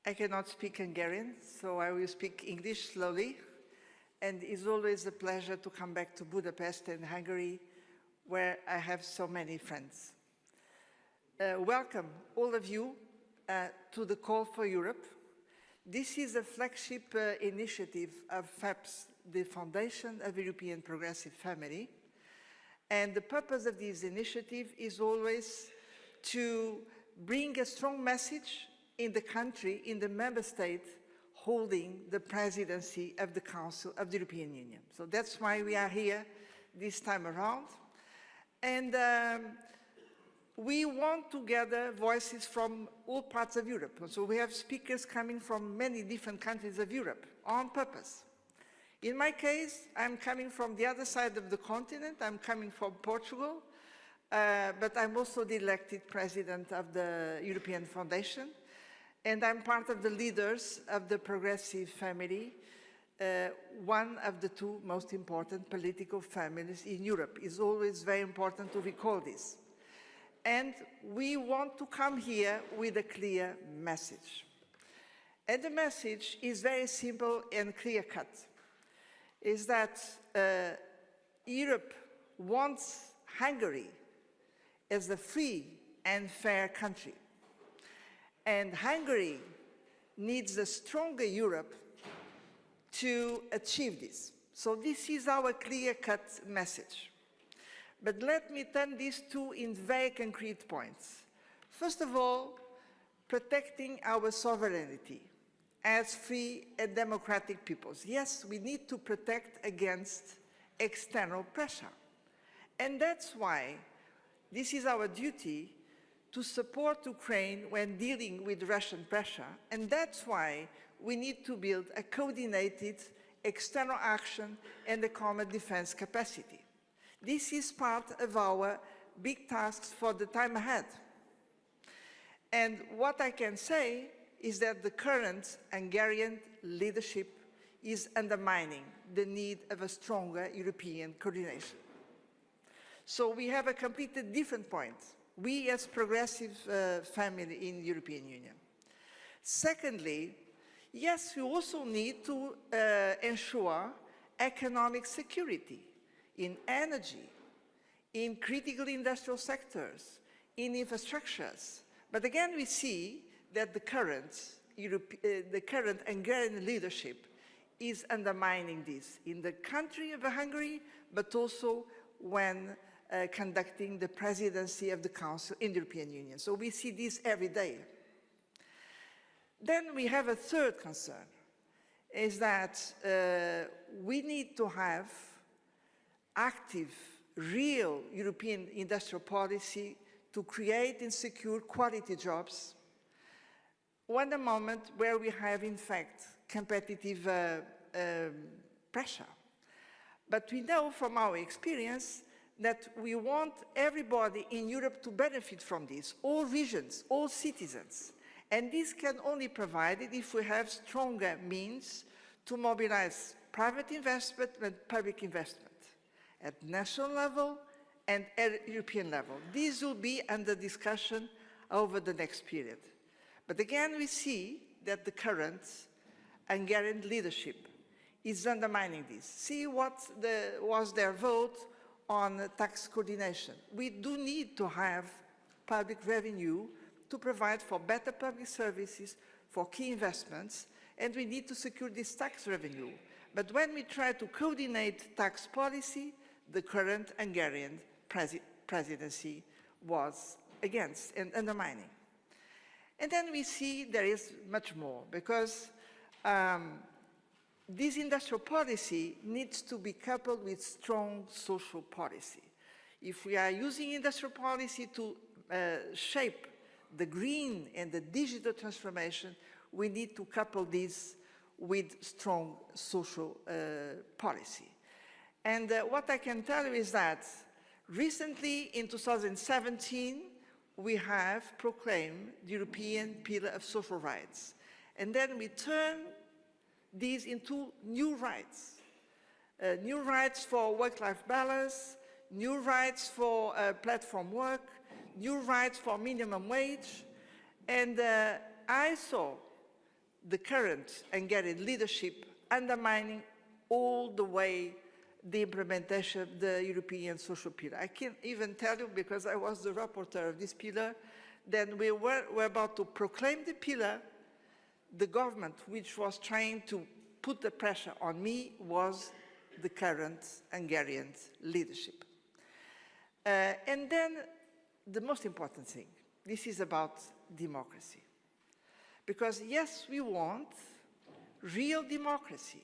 I cannot speak Hungarian, so I will speak English slowly. And it's always a pleasure to come back to Budapest and Hungary, where I have so many friends. Welcome, all of you, to the Call for Europe. This is a flagship initiative of FEPS, the Foundation of European Progressive Family. And the purpose of this initiative is always to bring a strong message in the country, in the member state, holding the presidency of the Council of the European Union. So that's why we are here this time around. And we want to gather voices from all parts of Europe. So we have speakers coming from many different countries of Europe on purpose. In my case, I'm coming from the other side of the continent. I'm coming from Portugal, but I'm also the elected president of the European Foundation. And I'm part of the leaders of the progressive family, one of the two most important political families in Europe. It's always very important to recall this. And we want to come here with a clear message. And the message is very simple and clear-cut. Is that Europe wants Hungary as a free and fair country. And Hungary needs a stronger Europe to achieve this. So this is our clear-cut message. But let me turn these two in very concrete points. First of all, protecting our sovereignty as free and democratic peoples. Yes, we need to protect against external pressure. And that's why this is our duty to support Ukraine when dealing with Russian pressure. And that's why we need to build a coordinated external action and a common defense capacity. This is part of our big tasks for the time ahead. And what I can say is that the current Hungarian leadership is undermining the need of a stronger European coordination. So we have a completely different point, we as progressive family in the European Union. Secondly, yes, we also need to ensure economic security in energy, in critical industrial sectors, in infrastructures. But again, we see that the current Hungarian leadership is undermining this in the country of Hungary, but also when conducting the presidency of the Council in the European Union. So we see this every day. Then we have a third concern, is that we need to have active, real European industrial policy to create and secure quality jobs, at a moment where we have, in fact, competitive pressure. But we know from our experience that we want everybody in Europe to benefit from this, all regions, all citizens. And this can only be provided if we have stronger means to mobilize private investment and public investment at national level and at European level. These will be under discussion over the next period. But again, we see that the current Hungarian leadership is undermining this. See what was their vote on tax coordination. We do need to have public revenue to provide for better public services, for key investments, and we need to secure this tax revenue. But when we try to coordinate tax policy, the current Hungarian presidency was against and undermining. And then we see there is much more, because this industrial policy needs to be coupled with strong social policy. If we are using industrial policy to shape the green and the digital transformation, we need to couple this with strong social policy. And what I can tell you is that recently, in 2017, we have proclaimed the European Pillar of Social Rights. And then we turn these into new rights. New rights for work-life balance, new rights for platform work, new rights for minimum wage. And I saw the current Hungarian leadership undermining all the way the implementation of the European social pillar. I can even tell you, because I was the rapporteur of this pillar, that we were about to proclaim the pillar. The government which was trying to put the pressure on me was the current Hungarian leadership. And then the most important thing, this is about democracy. Because yes, we want real democracy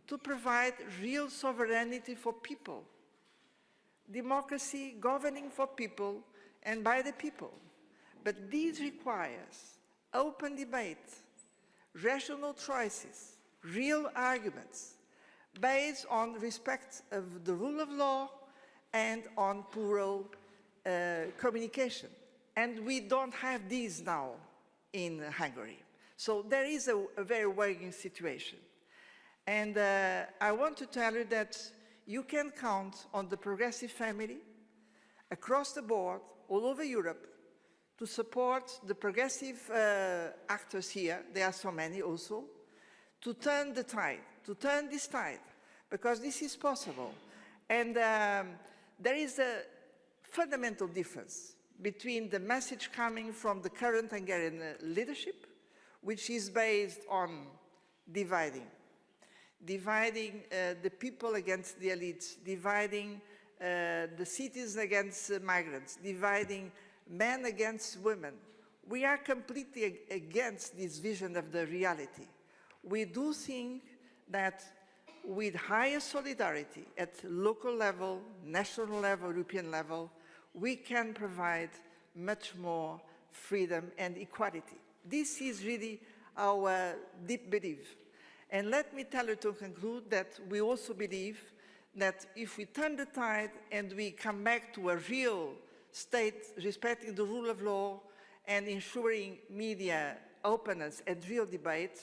to provide real sovereignty for people. Democracy governing for people and by the people. But this requires open debate, rational choices, real arguments, based on respect of the rule of law and on plural communication. And we don't have these now in Hungary. So there is a very worrying situation. And I want to tell you that you can count on the progressive family across the board, all over Europe, to support the progressive actors here, there are so many also, to turn the tide, to turn this tide, because this is possible. And there is a fundamental difference between the message coming from the current Hungarian leadership, which is based on dividing the people against the elites, dividing the cities against migrants, dividing men against women. We are completely against this vision of the reality. We do think that with higher solidarity at local level, national level, European level, we can provide much more freedom and equality. This is really our deep belief. And let me tell you to conclude that we also believe that if we turn the tide and we come back to a real state respecting the rule of law and ensuring media openness and real debate,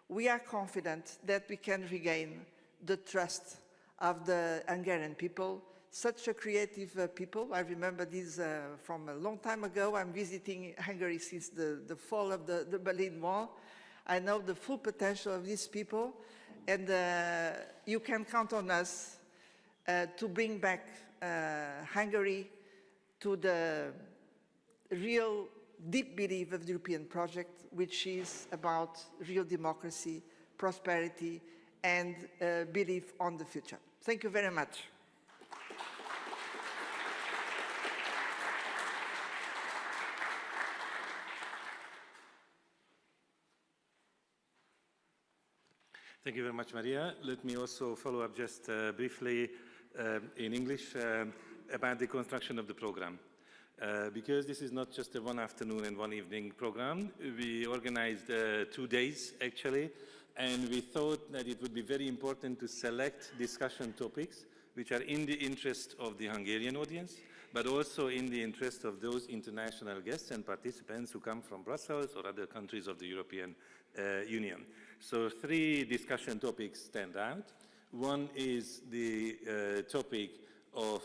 we are confident that we can regain the trust of the Hungarian people, such a creative people. I remember this from a long time ago. I'm visiting Hungary since the fall of the Berlin Wall. I know the full potential of these people, and you can count on us to bring back Hungary to the real deep belief of the European project, which is about real democracy, prosperity, and belief on the future. Thank you very much. Thank you very much, Maria. Let me also follow up just briefly in English about the construction of the program. Because this is not just a one afternoon and one evening program, we organized 2 days actually, and we thought that it would be very important to select discussion topics which are in the interest of the Hungarian audience, but also in the interest of those international guests and participants who come from Brussels or other countries of the European Union. So 3 discussion topics stand out. One is the topic of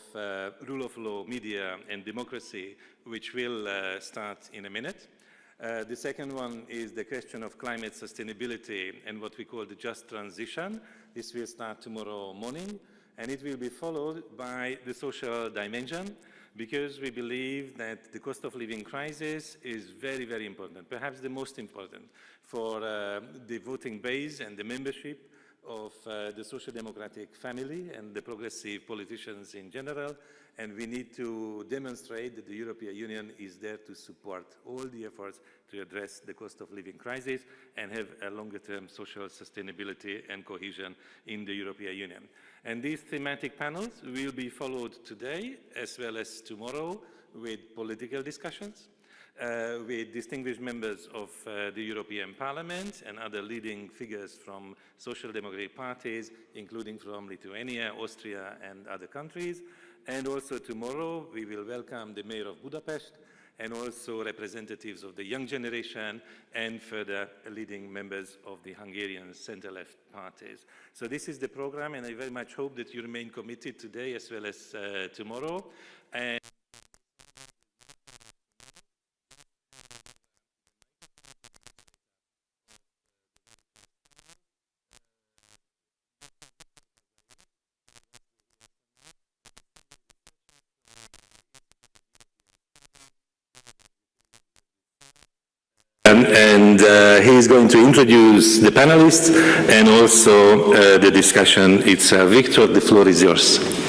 rule of law, media and democracy, which will start in a minute. The second one is the question of climate sustainability and what we call the just transition. This will start tomorrow morning, and it will be followed by the social dimension, because we believe that the cost of living crisis is very, very important, perhaps the most important for the voting base and the membership of the social democratic family and the progressive politicians in general. And we need to demonstrate that the European Union is there to support all the efforts to address the cost of living crisis and have a longer-term social sustainability and cohesion in the European Union. And these thematic panels will be followed today as well as tomorrow with political discussions, with distinguished members of the European Parliament and other leading figures from social democratic parties, including from Lithuania, Austria, and other countries. And also tomorrow, we will welcome the Mayor of Budapest and also representatives of the young generation and further leading members of the Hungarian center-left parties. So this is the program, and I very much hope that you remain committed today as well as tomorrow. And and he is going to introduce the panelists and also the discussion itself. Victor, the floor is yours.